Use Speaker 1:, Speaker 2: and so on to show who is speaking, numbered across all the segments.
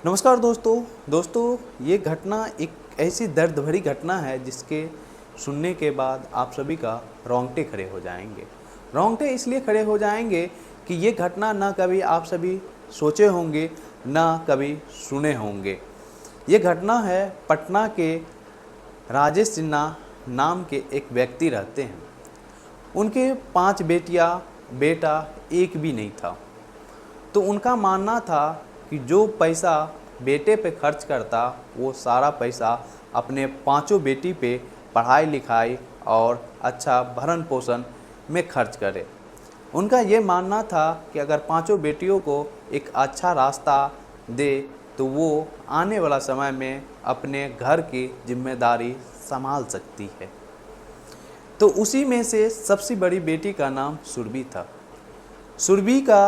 Speaker 1: नमस्कार दोस्तों ये घटना एक ऐसी दर्द भरी घटना है जिसके सुनने के बाद आप सभी का रोंगटे खड़े हो जाएंगे। रोंगटे इसलिए खड़े हो जाएंगे कि ये घटना ना कभी आप सभी सोचे होंगे ना कभी सुने होंगे। ये घटना है पटना के राजेश सिन्हा नाम के एक व्यक्ति रहते हैं। उनके 5 बेटियां बेटा एक भी नहीं था। तो उनका मानना था कि जो पैसा बेटे पे खर्च करता वो सारा पैसा अपने 5 बेटी पे पढ़ाई लिखाई और अच्छा भरण पोषण में खर्च करे। उनका ये मानना था कि अगर 5 बेटियों को एक अच्छा रास्ता दे तो वो आने वाला समय में अपने घर की जिम्मेदारी संभाल सकती है। तो उसी में से सबसे बड़ी बेटी का नाम सुरभि था। सुरभि का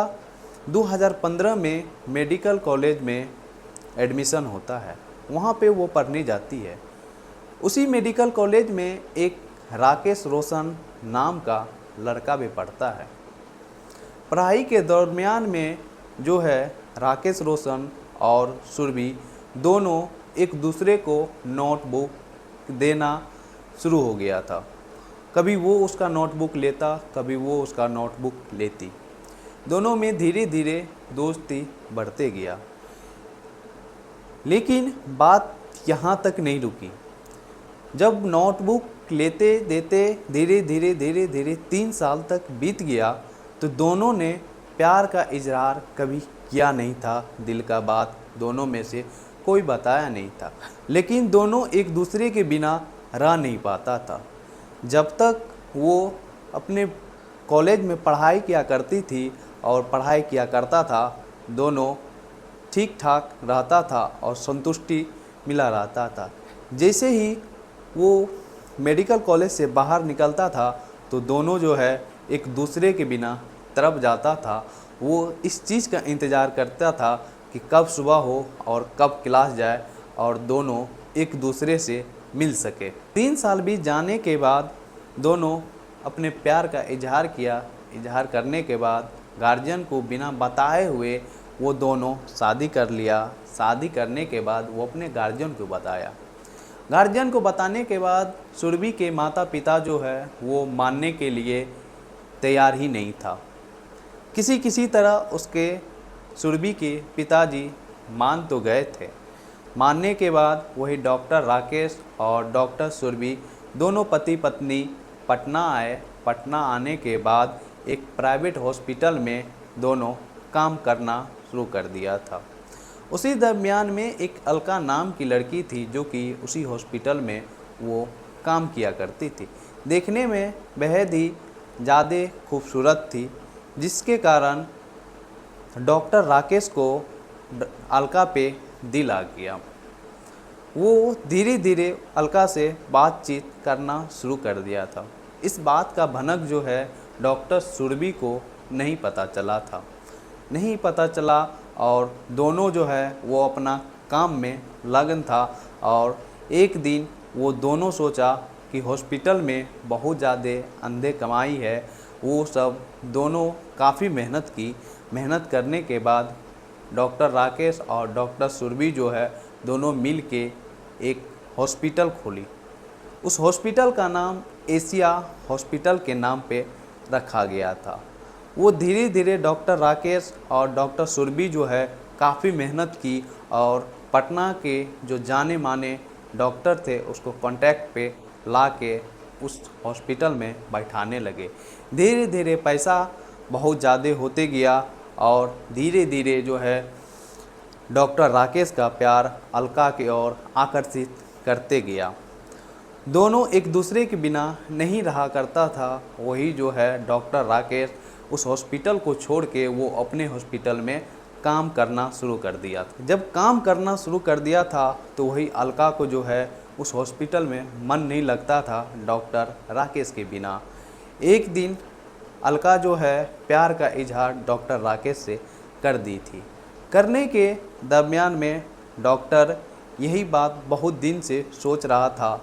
Speaker 1: 2015 में मेडिकल कॉलेज में एडमिशन होता है। वहाँ पे वो पढ़ने जाती है। उसी मेडिकल कॉलेज में एक राकेश रोशन नाम का लड़का भी पढ़ता है। पढ़ाई के दरमियान में जो है राकेश रोशन और सुरभि दोनों एक दूसरे को नोटबुक देना शुरू हो गया था। कभी वो उसका नोटबुक लेता, कभी वो उसका नोटबुक लेती। दोनों में धीरे धीरे दोस्ती बढ़ते गया। लेकिन बात यहाँ तक नहीं रुकी। जब नोटबुक लेते देते धीरे धीरे 3 साल तक बीत गया तो दोनों ने प्यार का इजहार कभी किया नहीं था। दिल का बात दोनों में से कोई बताया नहीं था। लेकिन दोनों एक दूसरे के बिना रह नहीं पाता था। जब तक वो अपने कॉलेज में पढ़ाई किया करती थी और पढ़ाई किया करता था, दोनों ठीक ठाक रहता था और संतुष्टि मिला रहता था। जैसे ही वो मेडिकल कॉलेज से बाहर निकलता था तो दोनों जो है एक दूसरे के बिना तरफ जाता था। वो इस चीज़ का इंतज़ार करता था कि कब सुबह हो और कब क्लास जाए और दोनों एक दूसरे से मिल सके। 3 साल बीत जाने के बाद दोनों अपने प्यार का इजहार किया। इजहार करने के बाद गार्जियन को बिना बताए हुए वो दोनों शादी कर लिया। शादी करने के बाद वो अपने गार्जियन को बताया। गार्जियन को बताने के बाद सुरभि के माता पिता जो है वो मानने के लिए तैयार ही नहीं था। किसी तरह उसके सुरभि के पिताजी मान तो गए थे। मानने के बाद वही डॉक्टर राकेश और डॉक्टर सुरभि दोनों पति पत्नी पटना आए। पटना आने के बाद एक प्राइवेट हॉस्पिटल में दोनों काम करना शुरू कर दिया था। उसी दरमियान में एक अलका नाम की लड़की थी जो कि उसी हॉस्पिटल में वो काम किया करती थी। देखने में बेहद ही ज़्यादा खूबसूरत थी, जिसके कारण डॉक्टर राकेश को अलका पे दिल आ गया। वो धीरे धीरे अलका से बातचीत करना शुरू कर दिया था। इस बात का भनक जो है डॉक्टर सुरभि को नहीं पता चला था। नहीं पता चला और दोनों जो है वो अपना काम में लगन था। और एक दिन वो दोनों सोचा कि हॉस्पिटल में बहुत ज़्यादा अंधे कमाई है। वो सब दोनों काफ़ी मेहनत की। मेहनत करने के बाद डॉक्टर राकेश और डॉक्टर सुरभि जो है दोनों मिल के एक हॉस्पिटल खोली। उस हॉस्पिटल का नाम एशिया हॉस्पिटल के नाम पे रखा गया था। वो धीरे धीरे डॉक्टर राकेश और डॉक्टर सुरभि जो है काफ़ी मेहनत की और पटना के जो जाने माने डॉक्टर थे उसको कांटेक्ट पे ला के उस हॉस्पिटल में बैठाने लगे। धीरे धीरे पैसा बहुत ज़्यादा होते गया और धीरे धीरे जो है डॉक्टर राकेश का प्यार अलका की ओर आकर्षित करते गया। दोनों एक दूसरे के बिना नहीं रहा करता था। वही जो है डॉक्टर राकेश उस हॉस्पिटल को छोड़ के वो अपने हॉस्पिटल में काम करना शुरू कर दिया था। जब काम करना शुरू कर दिया था तो वही अलका को जो है उस हॉस्पिटल में मन नहीं लगता था डॉक्टर राकेश के बिना। एक दिन अलका जो है प्यार का इजहार डॉक्टर राकेश से कर दी थी। करने के दरमियान में डॉक्टर यही बात बहुत दिन से सोच रहा था।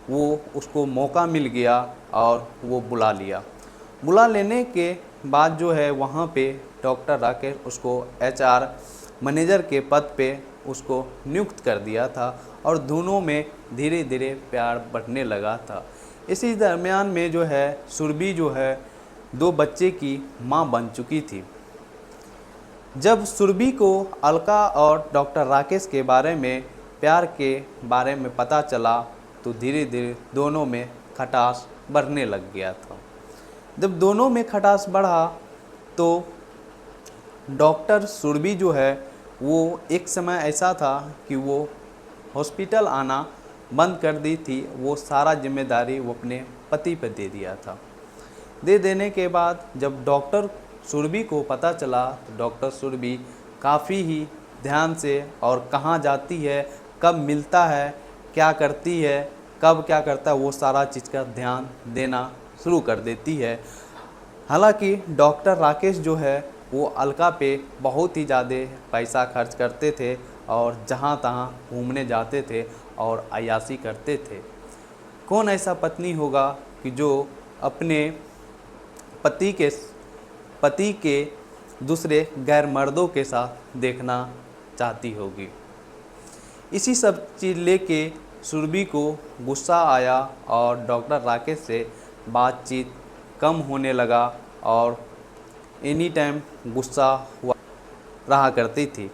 Speaker 1: वो उसको मौका मिल गया और वो बुला लिया। बुला लेने के बाद जो है वहाँ पे डॉक्टर राकेश उसको एचआर मैनेजर के पद पे उसको नियुक्त कर दिया था और दोनों में धीरे धीरे प्यार बढ़ने लगा था। इसी दरमियान में जो है सुरभि जो है 2 बच्चे की माँ बन चुकी थी। जब सुरभि को अलका और डॉक्टर राकेश के बारे में, प्यार के बारे में पता चला तो धीरे धीरे दोनों में खटास बढ़ने लग गया था। जब दोनों में खटास बढ़ा तो डॉक्टर सुरभि जो है वो एक समय ऐसा था कि वो हॉस्पिटल आना बंद कर दी थी। वो सारा जिम्मेदारी वो अपने पति पर दे दिया था। दे देने के बाद जब डॉक्टर सुरभि को पता चला तो डॉक्टर सुरभि काफ़ी ही ध्यान से और कहाँ जाती है, कब मिलता है, क्या करती है, कब क्या करता है, वो सारा चीज़ का ध्यान देना शुरू कर देती है। हालांकि डॉक्टर राकेश जो है वो अलका पे बहुत ही ज़्यादा पैसा खर्च करते थे और जहाँ तहाँ घूमने जाते थे और अय्याशी करते थे। कौन ऐसा पत्नी होगा कि जो अपने पति के दूसरे गैर मर्दों के साथ देखना चाहती होगी। इसी सब चीज़ लेके सुरभि को गुस्सा आया और डॉक्टर राकेश से बातचीत कम होने लगा और एनी टाइम गुस्सा हुआ रहा करती थी।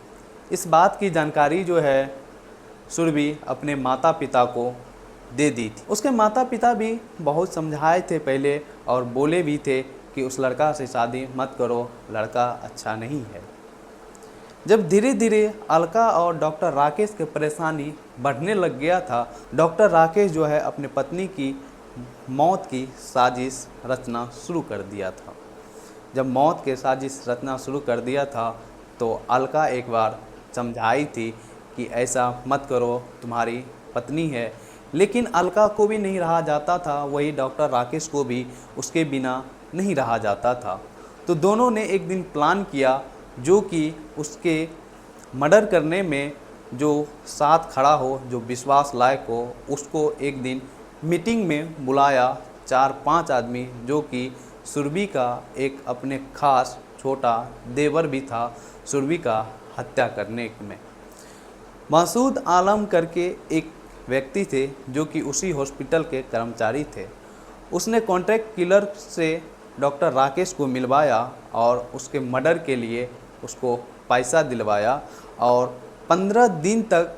Speaker 1: इस बात की जानकारी जो है सुरभि अपने माता पिता को दे दी थी। उसके माता पिता भी बहुत समझाए थे पहले और बोले भी थे कि उस लड़का से शादी मत करो, लड़का अच्छा नहीं है। जब धीरे धीरे अलका और डॉक्टर राकेश की परेशानी बढ़ने लग गया था, डॉक्टर राकेश जो है अपने पत्नी की मौत की साजिश रचना शुरू कर दिया था। जब मौत के साजिश रचना शुरू कर दिया था तो अलका एक बार समझाई थी कि ऐसा मत करो, तुम्हारी पत्नी है, लेकिन अलका को भी नहीं रहा जाता था, वही डॉक्टर राकेश को भी उसके बिना नहीं रहा जाता था। तो दोनों ने एक दिन प्लान किया जो कि उसके मर्डर करने में जो साथ खड़ा हो, जो विश्वास लायक हो, उसको एक दिन मीटिंग में बुलाया 4-5 आदमी, जो कि सुरभि का एक अपने खास छोटा देवर भी था सुरभि का हत्या करने में। मसूद आलम करके एक व्यक्ति थे जो कि उसी हॉस्पिटल के कर्मचारी थे। उसने कॉन्ट्रैक्ट किलर से डॉक्टर राकेश को मिलवाया और उसके मर्डर के लिए उसको पैसा दिलवाया और 15 दिन तक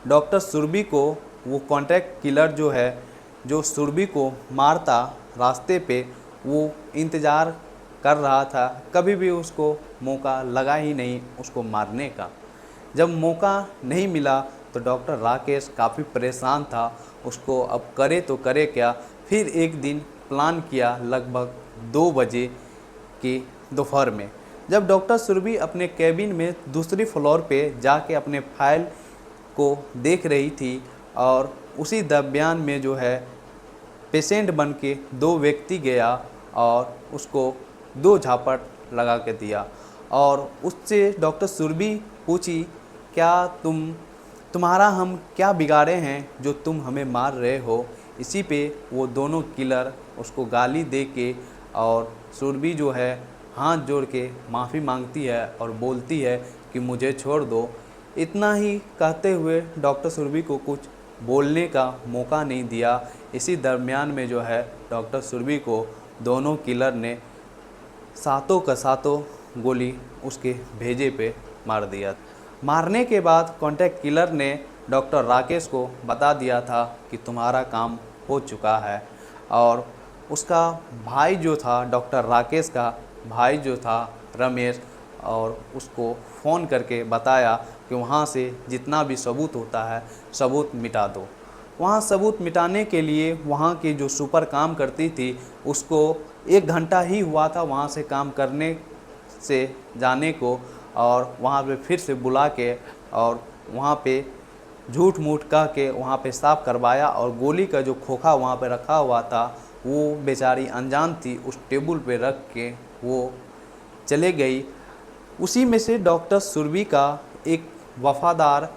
Speaker 1: डॉक्टर सुरभि को वो कॉन्ट्रैक्ट किलर जो है, जो सुरभि को मारता रास्ते पे, वो इंतज़ार कर रहा था। कभी भी उसको मौका लगा ही नहीं उसको मारने का। जब मौका नहीं मिला तो डॉक्टर राकेश काफ़ी परेशान था, उसको अब करे तो करे क्या। फिर एक दिन प्लान किया लगभग 2 बजे की दोपहर में, जब डॉक्टर सुरभि अपने कैबिन में दूसरी फ्लोर पे जाके अपने फाइल को देख रही थी और उसी दरमियान में जो है पेशेंट बन के 2 व्यक्ति गया और उसको 2 झापट लगा के दिया और उससे डॉक्टर सुरभि पूछी, क्या तुम्हारा हम क्या बिगाड़े हैं जो तुम हमें मार रहे हो। इसी पे वो दोनों किलर उसको गाली दे के और सुरभि जो है हाथ जोड़ के माफ़ी मांगती है और बोलती है कि मुझे छोड़ दो। इतना ही कहते हुए डॉक्टर सुरभि को कुछ बोलने का मौका नहीं दिया। इसी दरमियान में जो है डॉक्टर सुरभि को दोनों किलर ने सातों का सातों गोली उसके भेजे पे मार दिया। मारने के बाद कॉन्ट्रैक्ट किलर ने डॉक्टर राकेश को बता दिया था कि तुम्हारा काम हो चुका है और उसका भाई जो था, डॉक्टर राकेश का भाई जो था रमेश, और उसको फ़ोन करके बताया कि वहाँ से जितना भी सबूत होता है सबूत मिटा दो। वहाँ सबूत मिटाने के लिए वहाँ की जो सुपर काम करती थी उसको 1 घंटा ही हुआ था वहाँ से काम करने से जाने को, और वहाँ पे फिर से बुला के और वहाँ पे झूठ मूठ कह के वहाँ पे साफ़ करवाया और गोली का जो खोखा वहाँ पे रखा हुआ था वो बेचारी अनजान थी, उस टेबल पे रख के वो चले गई। उसी में से डॉक्टर सुरभि का एक वफादार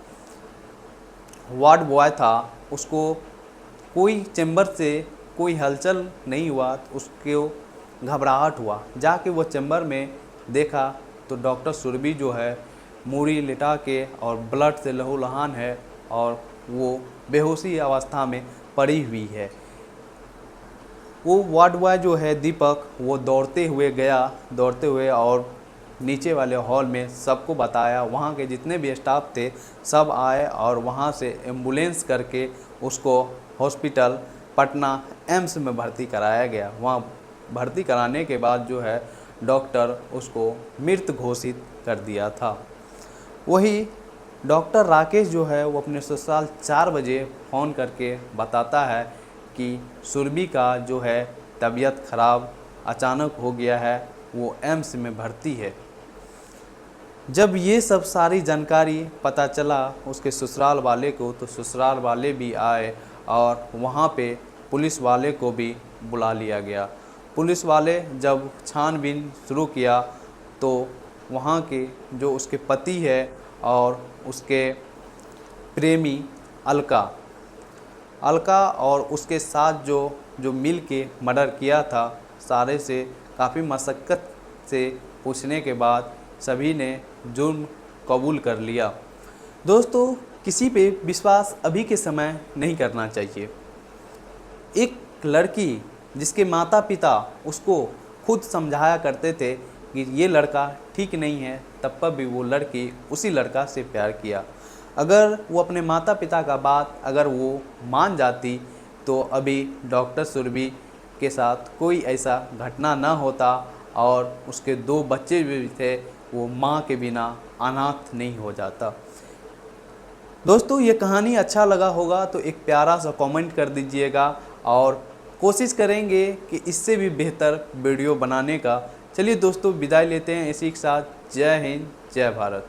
Speaker 1: वार्ड बॉय था, उसको कोई चैम्बर से कोई हलचल नहीं हुआ तो उसको घबराहट हुआ। जाके वो चैम्बर में देखा तो डॉक्टर सुरभि जो है मूड़ी लिटा के और ब्लड से लहूलुहान है और वो बेहोशी अवस्था में पड़ी हुई है। वो वार्ड बॉय जो है दीपक, वो दौड़ते हुए गया, दौड़ते हुए और नीचे वाले हॉल में सबको बताया। वहाँ के जितने भी स्टाफ थे सब आए और वहाँ से एम्बुलेंस करके उसको हॉस्पिटल पटना एम्स में भर्ती कराया गया। वहाँ भर्ती कराने के बाद जो है डॉक्टर उसको मृत घोषित कर दिया था। वही डॉक्टर राकेश जो है वो अपने ससुराल 4 बजे फ़ोन करके बताता है कि सुरभि का जो है तबीयत ख़राब अचानक हो गया है, वो एम्स में भर्ती है। जब ये सब सारी जानकारी पता चला उसके ससुराल वाले को, तो ससुराल वाले भी आए और वहाँ पे पुलिस वाले को भी बुला लिया गया। पुलिस वाले जब छानबीन शुरू किया तो वहाँ के जो उसके पति है और उसके प्रेमी अलका और उसके साथ जो मिल के मर्डर किया था, सारे से काफ़ी मशक्क़त से पूछने के बाद सभी ने जुर्म कबूल कर लिया। दोस्तों, किसी पे विश्वास अभी के समय नहीं करना चाहिए। एक लड़की जिसके माता पिता उसको खुद समझाया करते थे कि ये लड़का ठीक नहीं है, तब पर भी वो लड़की उसी लड़का से प्यार किया। अगर वो अपने माता पिता का बात अगर वो मान जाती तो अभी डॉक्टर सुरभि के साथ कोई ऐसा घटना ना होता और उसके 2 बच्चे भी थे, वो माँ के बिना अनाथ नहीं हो जाता। दोस्तों, ये कहानी अच्छा लगा होगा तो एक प्यारा सा कमेंट कर दीजिएगा और कोशिश करेंगे कि इससे भी बेहतर वीडियो बनाने का। चलिए दोस्तों, विदाई लेते हैं इसी के साथ। जय हिंद, जय भारत।